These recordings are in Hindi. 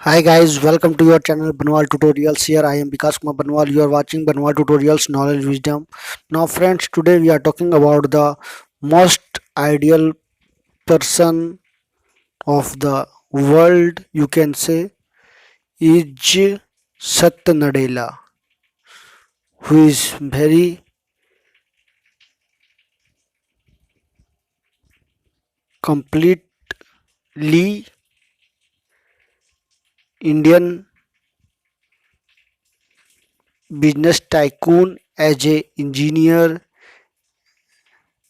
Hi guys, welcome to your channel Banwal Tutorials. Here I am Vikas Kumar Banwal. You are watching Banwal Tutorials Knowledge Wisdom. Now friends, today we are talking about the most ideal person of the world, you can say, is Satya Nadella, who is very completely Indian business tycoon as a engineer,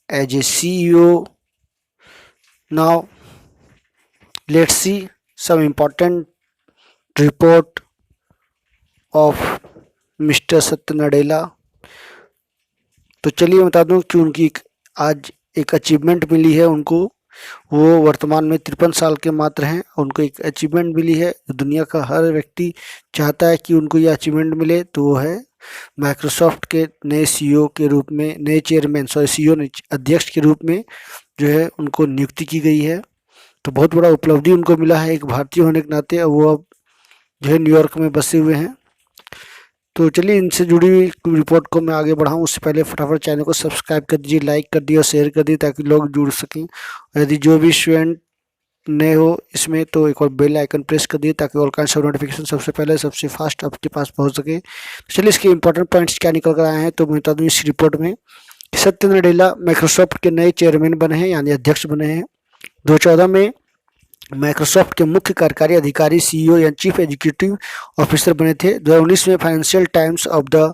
as a CEO. Now let's see some important report of mister सत्य नडेला। तो चलिए बता दूं कि उनकी आज एक अचीवमेंट मिली है उनको। वो वर्तमान में 53 साल के मात्र हैं। उनको एक अचीवमेंट मिली है। दुनिया का हर व्यक्ति चाहता है कि उनको ये अचीवमेंट मिले, तो वो है माइक्रोसॉफ्ट के नए सीईओ के रूप में, नए चेयरमैन, सॉरी सीईओ अध्यक्ष के रूप में जो है उनको नियुक्ति की गई है। तो बहुत बड़ा उपलब्धि उनको मिला है एक भारतीय होने के नाते। वो अब जो है न्यूयॉर्क में बसे हुए हैं। तो चलिए इनसे जुड़ी हुई रिपोर्ट को मैं आगे बढ़ाऊँ उससे पहले फटाफट चैनल को सब्सक्राइब कर दीजिए, लाइक कर दिए और शेयर कर दिए ताकि लोग जुड़ सकें। और यदि जो भी स्टूडेंट नए हो इसमें तो एक और बेल आइकन प्रेस कर दिए ताकि ऑल काइंड ऑफ नोटिफिकेशन सबसे पहले सबसे फास्ट आपके पास पहुंच सके। तो चलिए इसके इंपॉर्टेंट पॉइंट्स क्या निकल कर आए हैं तो मैं बता दूँ इस रिपोर्ट में कि सत्य नडेला माइक्रोसॉफ्ट के नए चेयरमैन बने हैं, यानी अध्यक्ष बने हैं। 2014 में माइक्रोसॉफ्ट के मुख्य कार्यकारी अधिकारी सीईओ या चीफ एग्जीक्यूटिव ऑफिसर बने थे। 2019 में financial times of the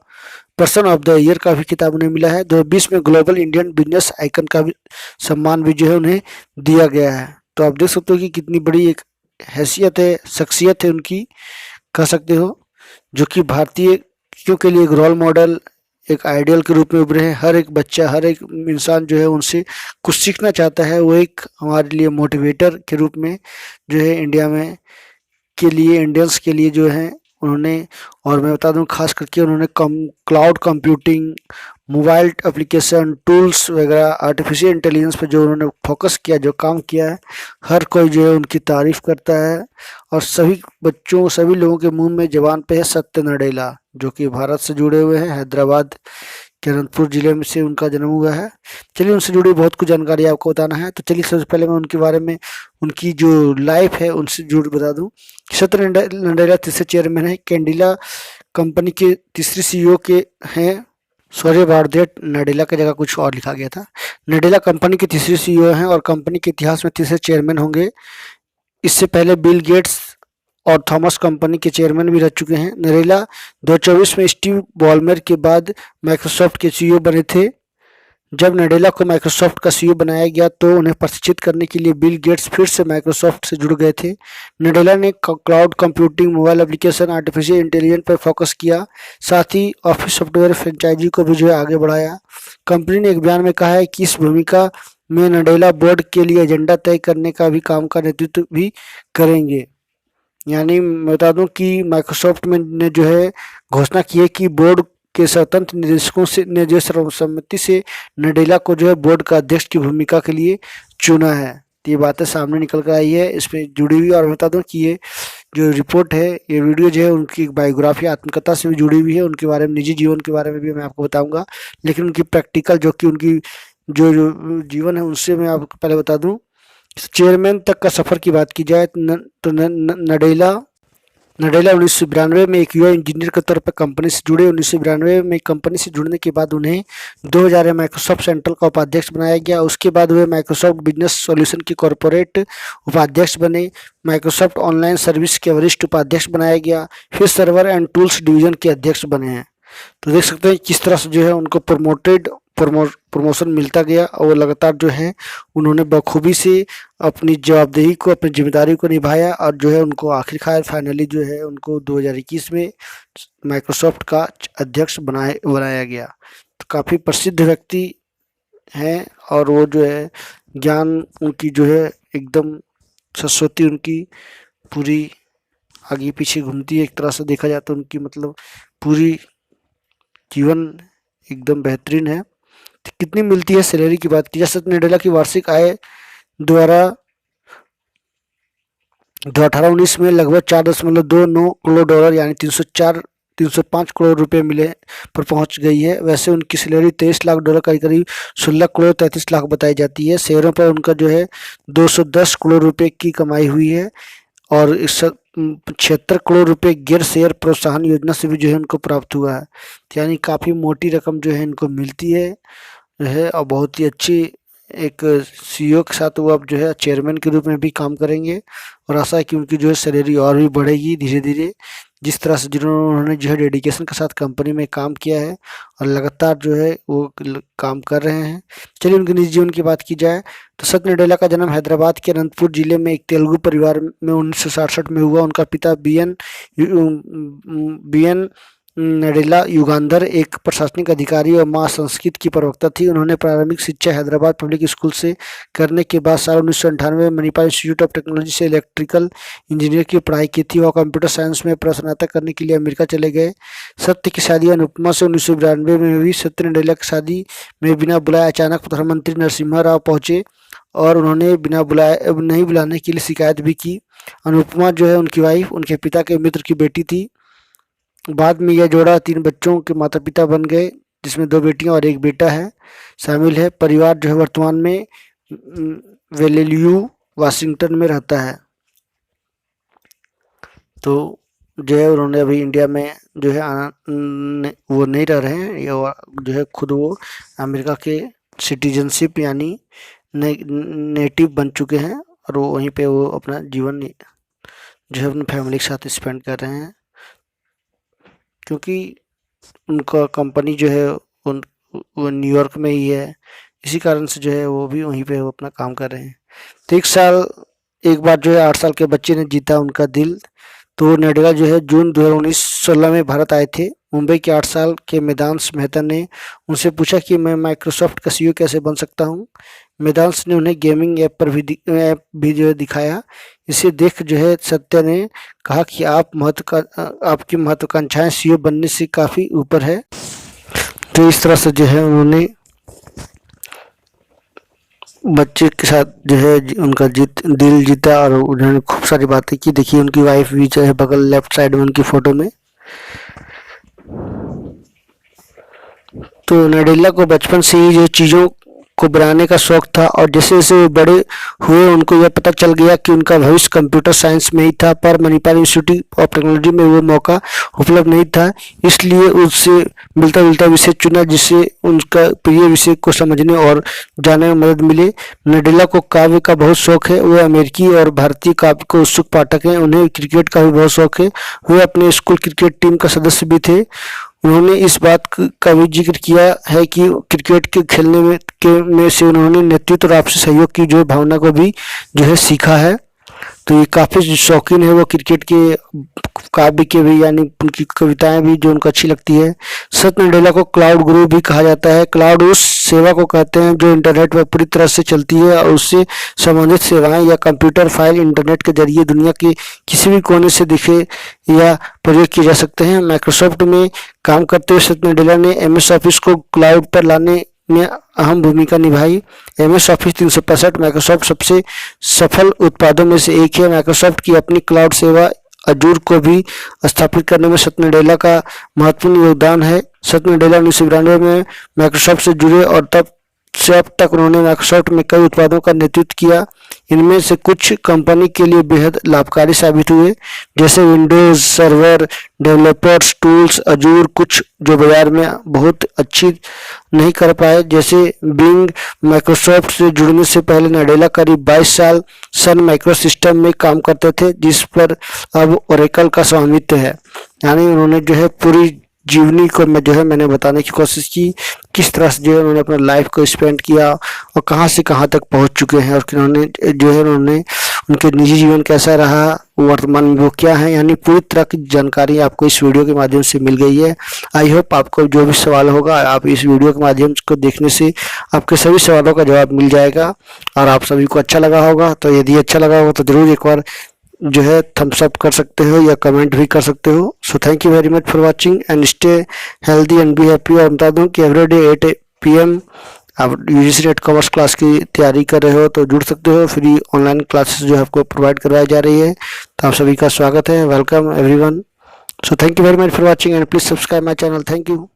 person of the year का भी खिताब उन्हें मिला है। 2020 में ग्लोबल इंडियन बिजनेस आइकन का भी सम्मान भी जो है उन्हें दिया गया है। तो आप देख सकते हो कि कितनी बड़ी एक हैसियत है, शख्सियत है उनकी, कह सकते हो, जो कि भारतीयों के लिए एक रोल मॉडल, एक आइडियल के रूप में उभरे हैं। हर एक बच्चा, हर एक इंसान जो है उनसे कुछ सीखना चाहता है। वो एक हमारे लिए मोटिवेटर के रूप में जो है इंडिया में के लिए, इंडियंस के लिए जो है उन्होंने, और मैं बता दूं खास करके उन्होंने cloud computing, mobile application, tools वगैरह, आर्टिफिशियल इंटेलिजेंस पे जो उन्होंने फोकस किया, जो काम किया है, हर कोई जो है उनकी तारीफ करता है। और सभी बच्चों, सभी लोगों के मुंह में जबान पे है सत्य नडेला, जो कि भारत से जुड़े हुए हैं। हैदराबाद के अनंतपुर जिले में से उनका जन्म हुआ है। चलिए उनसे जुड़ी बहुत कुछ जानकारी आपको बताना है। तो चलिए सबसे पहले मैं उनके बारे में, उनकी जो लाइफ है उनसे जुड़ बता दूं। सत्य नडेला तीसरे चेयरमैन है, कैंडिला कंपनी के तीसरे सीईओ के हैं। सॉरी अबाउट दैट, नडेला की जगह कुछ और लिखा गया था। नडेला कंपनी के तीसरे सीईओ हैं और कंपनी के इतिहास में तीसरे चेयरमैन होंगे। इससे पहले बिल गेट्स और थॉमस कंपनी के चेयरमैन भी रह चुके हैं। नरेला 2024 में स्टीव बॉलमर के बाद माइक्रोसॉफ्ट के सीईओ बने थे। जब नडेला को माइक्रोसॉफ्ट का सीईओ बनाया गया तो उन्हें प्रशिक्षित करने के लिए बिल गेट्स फिर से माइक्रोसॉफ्ट से जुड़ गए थे। नडेला ने cloud computing, mobile application, artificial intelligence पर फोकस किया। साथ ही ऑफिस सॉफ्टवेयर फ्रेंचाइजी को भी जो है आगे बढ़ाया। कंपनी ने एक बयान में कहा है कि इस भूमिका में नडेला बोर्ड के लिए एजेंडा तय करने का भी काम का नेतृत्व भी करेंगे। यानी मैं बता दूं कि माइक्रोसॉफ्ट में ने जो है घोषणा की है कि बोर्ड के स्वतंत्र निदेशकों से ने जो सर्वसम्मति से नडेला को जो है बोर्ड का अध्यक्ष की भूमिका के लिए चुना है। तो ये बातें सामने निकल कर आई है, इस पे जुड़ी हुई। और बता दूं कि ये जो रिपोर्ट है, ये वीडियो जो है उनकी बायोग्राफी, आत्मकथा से भी जुड़ी हुई है। उनके बारे में, निजी जीवन के बारे में भी मैं आपको बताऊंगा, लेकिन उनकी प्रैक्टिकल जो कि उनकी जो जीवन है उनसे मैं आपको पहले बता दूं। चेयरमैन तक का सफर की बात की जाए तो नडेला नडेला 1992 में एक युवा इंजीनियर के तौर पर कंपनी से जुड़े। 1992 में कंपनी से जुड़ने के बाद उन्हें 2000 में माइक्रोसॉफ्ट सेंट्रल का उपाध्यक्ष बनाया गया। उसके बाद वे माइक्रोसॉफ्ट बिजनेस सॉल्यूशन के कॉरपोरेट उपाध्यक्ष बने। माइक्रोसॉफ्ट ऑनलाइन सर्विस के वरिष्ठ उपाध्यक्ष बनाया गया। फिर सर्वर एंड टूल्स डिवीजन के अध्यक्ष बने हैं। तो देख सकते हैं किस तरह से जो है उनको प्रमोशन मिलता गया और वो लगातार जो है उन्होंने बखूबी से अपनी जवाबदेही को, अपनी जिम्मेदारी को निभाया। और जो है उनको आखिरकार फाइनली जो है उनको 2021 में माइक्रोसॉफ्ट का अध्यक्ष बनाया गया। तो काफ़ी प्रसिद्ध व्यक्ति हैं और वो जो है ज्ञान उनकी जो है एकदम सरस्वती उनकी पूरी आगे पीछे घूमती है। एक तरह से देखा जाए तो उनकी मतलब पूरी जीवन एकदम बेहतरीन है। तो कितनी मिलती है सैलरी की बात की जाए, सत्य नडेला की वार्षिक आय द्वारा 2018-19 में लगभग 4.29 करोड़ डॉलर यानी 305 करोड़ रुपए मिले पर पहुंच गई है। वैसे उनकी सैलरी 23 लाख डॉलर का करीब 16 करोड़ 33 लाख बताई जाती है। शेयरों पर उनका जो है 210 करोड़ रुपए की कमाई हुई है और 76 करोड़ रुपए गैर शेयर प्रोत्साहन योजना से भी जो है उनको प्राप्त हुआ है। यानी काफ़ी मोटी रकम जो है इनको मिलती है और बहुत ही अच्छी एक सीईओ के साथ वो अब जो है चेयरमैन के रूप में भी काम करेंगे और आशा है कि उनकी जो है सैलरी और भी बढ़ेगी धीरे धीरे, जिस तरह से उन्होंने जो है डेडिकेशन के साथ कंपनी में काम किया है और लगातार जो है वो काम कर रहे हैं। चलिए उनके निजी जीवन की बात की जाए तो सत्य नडेला का जन्म हैदराबाद के अनंतपुर जिले में एक तेलुगु परिवार में 1967 में हुआ। उनका पिता बी एन नडेला युगांधर एक प्रशासनिक अधिकारी और मां संस्कृत की प्रवक्ता थी। उन्होंने प्रारंभिक शिक्षा हैदराबाद पब्लिक स्कूल से करने के बाद साल 1998 में मणिपाल इंस्टीट्यूट ऑफ टेक्नोलॉजी से इलेक्ट्रिकल इंजीनियर की पढ़ाई की थी। वह कंप्यूटर साइंस में स्नातक करने के लिए अमेरिका चले गए। सत्य की शादी अनुपमा से 1992 में हुई। सत्य नडेला की शादी में बिना बुलाए अचानक प्रधानमंत्री नरसिम्हा राव पहुंचे और उन्होंने बिना बुलाए नहीं बुलाने के लिए शिकायत भी की। अनुपमा जो है उनकी वाइफ उनके पिता के मित्र की बेटी थी। बाद में यह जोड़ा 3 बच्चों के माता पिता बन गए, जिसमें 2 बेटियां और 1 बेटा है शामिल है। परिवार जो है वर्तमान में वेलेल्यू वाशिंगटन में रहता है। तो जो है उन्होंने अभी इंडिया में जो है वो नहीं रह रहे हैं, ये जो है खुद वो अमेरिका के सिटीजनशिप यानी नेटिव बन चुके हैं और वो वहीं पे वो अपना जीवन जो है अपनी फैमिली के साथ स्पेंड कर रहे हैं, क्योंकि उनका कंपनी जो है वो न्यूयॉर्क में ही है। इसी कारण से जो है वो भी वहीं पे वो अपना काम कर रहे हैं। तो एक बार जो है 8 साल के बच्चे ने जीता उनका दिल। तो नडेला जो है जून 2019-16 में भारत आए थे। मुंबई के 8 साल के मेदांश मेहता ने उनसे पूछा कि मैं माइक्रोसॉफ्ट का सीईओ कैसे बन सकता हूँ। मेदांश ने उन्हें गेमिंग ऐप भी जो है दिखाया। इसे देख जो है सत्य ने कहा कि आपकी महत्वाकांक्षाएं सीईओ बनने से काफ़ी ऊपर है। तो इस तरह से जो है उन्होंने बच्चे के साथ जो है उनका दिल जीता और उन्होंने खूब सारी बातें की। देखिए उनकी वाइफ भी जो है बगल लेफ्ट साइड में उनकी फोटो में। तो नडेला को बचपन से ही जो चीज़ों को बनाने का शौक था और जैसे जैसे वो बड़े हुए उनको यह पता चल गया कि उनका भविष्य कंप्यूटर साइंस में ही था, पर मणिपाल इंस्टीट्यूट ऑफ टेक्नोलॉजी में वो मौका उपलब्ध नहीं था। इसलिए उससे मिलता जुलता विषय चुना जिससे उनका प्रिय विषय को समझने और जानने में मदद मिले। नडेला को काव्य का बहुत शौक है। वे अमेरिकी और भारतीय काव्य को उत्सुक पाठक हैं। उन्हें क्रिकेट का भी बहुत शौक है। वे अपने स्कूल क्रिकेट टीम का सदस्य भी थे। उन्होंने इस बात का भी जिक्र किया है कि क्रिकेट के खेलने में से उन्होंने नेतृत्व और आपसी सहयोग की जो भावना को भी जो है सीखा है। तो ये काफ़ी शौकीन है वो क्रिकेट के काव्य के भी, यानी उनकी कविताएं भी जो उनको अच्छी लगती है। सत्य नडेला को क्लाउड गुरु भी कहा जाता है। क्लाउड उस सेवा को कहते हैं जो इंटरनेट पर पूरी तरह से चलती है और उससे संबंधित सेवाएं या कंप्यूटर फाइल इंटरनेट के जरिए दुनिया के किसी भी कोने से दिखे या प्रयोग किए जा सकते हैं। माइक्रोसॉफ्ट में काम करते हुए सत्य नडेला ने एमएस ऑफिस को क्लाउड पर लाने में अहम भूमिका निभाई। एमएस ऑफिस 365 माइक्रोसॉफ्ट सबसे सफल उत्पादों में से एक है। माइक्रोसॉफ्ट की अपनी क्लाउड सेवा अजूर को भी स्थापित करने में सत्य नडेला का महत्वपूर्ण योगदान है। सत्य नडेला 1992 में माइक्रोसॉफ्ट से जुड़े और तब से अब तक उन्होंने माइक्रोसॉफ्ट में कई उत्पादों का नेतृत्व किया। इनमें से कुछ कंपनी के लिए बेहद लाभकारी साबित हुए, जैसे Windows server, developers tools, Azzur. कुछ जो बाजार में बहुत अच्छी नहीं कर पाए, जैसे बिंग। माइक्रोसॉफ्ट से जुड़ने से पहले नडेला करीब 22 साल सन माइक्रोसिस्टम में काम करते थे, जिस पर अब ओरेकल का स्वामित्व है। यानी उन्होंने जो है पूरी जीवनी को मैंने बताने की कोशिश की, किस तरह से जो है उन्होंने अपना लाइफ को स्पेंड किया और कहाँ से कहाँ तक पहुँच चुके हैं और उन्होंने उनके निजी जीवन कैसा रहा, वर्तमान में वो क्या है। यानी पूरी तरह की जानकारी आपको इस वीडियो के माध्यम से मिल गई है। आई होप आपको जो भी सवाल होगा आप इस वीडियो के माध्यम को देखने से आपके सभी सवालों का जवाब मिल जाएगा और आप सभी को अच्छा लगा होगा। तो यदि अच्छा लगा होगा तो ज़रूर एक बार जो है थम्स अप कर सकते हो या कमेंट भी कर सकते हो। So thank you very much for watching and stay healthy and be happy. और बता दूं कि एवरीडे 8 PM आप यूजीसी नेट कॉमर्स क्लास की तैयारी कर रहे हो तो जुड़ सकते हो। फ्री ऑनलाइन क्लासेस जो है आपको प्रोवाइड करवाई जा रही है, तो आप सभी का स्वागत है। Welcome everyone. So thank you very much for watching and please subscribe my channel. Thank you.